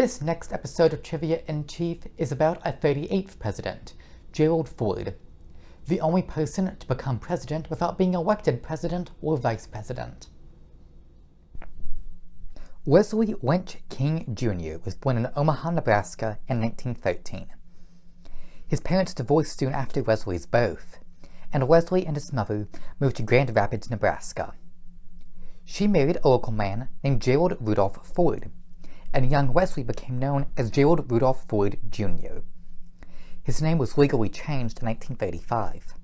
This next episode of Trivia in Chief is about our 38th president, Gerald Ford, the only person to become president without being elected president or vice president. Wesley Lynch King Jr. was born in Omaha, Nebraska in 1913. His parents divorced soon after Wesley's birth, and Wesley and his mother moved to Grand Rapids, Nebraska. She married a local man named Gerald Rudolph Ford, and young Wesley became known as Gerald Rudolph Ford Jr. His name was legally changed in 1935.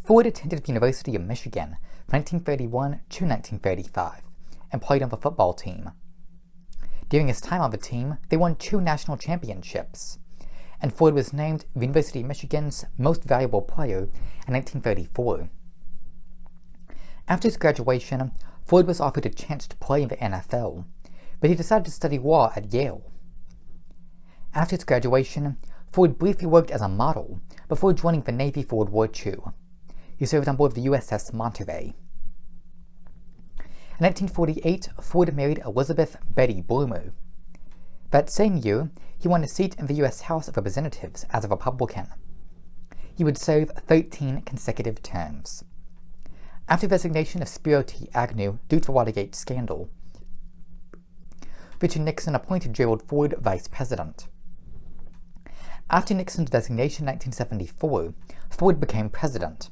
Ford attended the University of Michigan from 1931 to 1935 and played on the football team. During his time on the team, they won 2 national championships, and Ford was named the University of Michigan's Most Valuable Player in 1934. After his graduation, Ford was offered a chance to play in the NFL, but he decided to study law at Yale. After his graduation, Ford briefly worked as a model before joining the Navy for World War II. He served on board the USS Monterey. In 1948, Ford married Elizabeth Betty Bloomer. That same year, he won a seat in the U.S. House of Representatives as a Republican. He would serve 13 consecutive terms. After the resignation of Spiro T. Agnew due to the Watergate scandal, Richard Nixon appointed Gerald Ford vice president. After Nixon's resignation in 1974, Ford became president.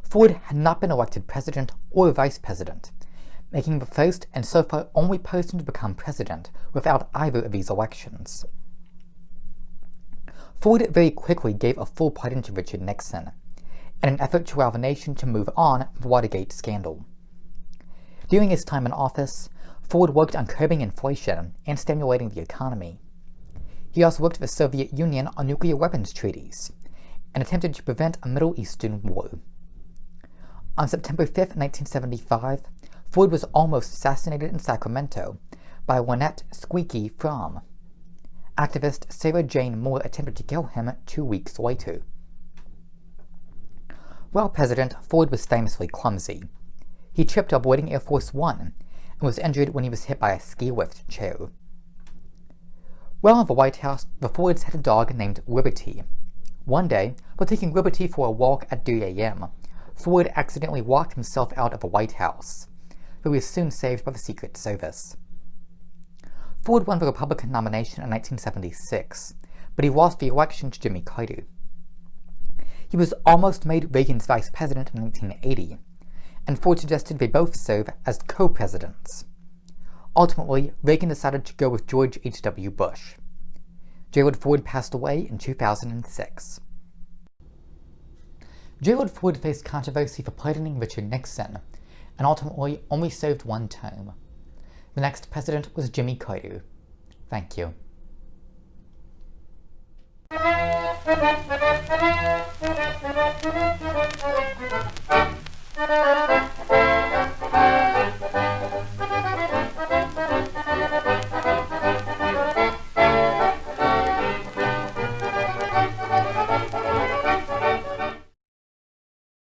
Ford had not been elected president or vice president, making the first and so far only person to become president without either of these elections. Ford very quickly gave a full pardon to Richard Nixon, in an effort to allow the nation to move on from the Watergate scandal. During his time in office, Ford worked on curbing inflation and stimulating the economy. He also worked with the Soviet Union on nuclear weapons treaties and attempted to prevent a Middle Eastern war. On September 5, 1975, Ford was almost assassinated in Sacramento by Lynette Squeaky Fromm. Activist Sarah Jane Moore attempted to kill him 2 weeks later. While president, Ford was famously clumsy. He tripped while boarding Air Force One and was injured when he was hit by a ski lift chair. While in the White House, the Fords had a dog named Liberty. One day, while taking Liberty for a walk at 3 a.m., Ford accidentally walked himself out of the White House, but he was soon saved by the Secret Service. Ford won the Republican nomination in 1976, but he lost the election to Jimmy Carter. He was almost made Reagan's vice president in 1980, and Ford suggested they both serve as co-presidents. Ultimately, Reagan decided to go with George H.W. Bush. Gerald Ford passed away in 2006. Gerald Ford faced controversy for pardoning Richard Nixon, and ultimately only served 1 term. The next president was Jimmy Carter. Thank you.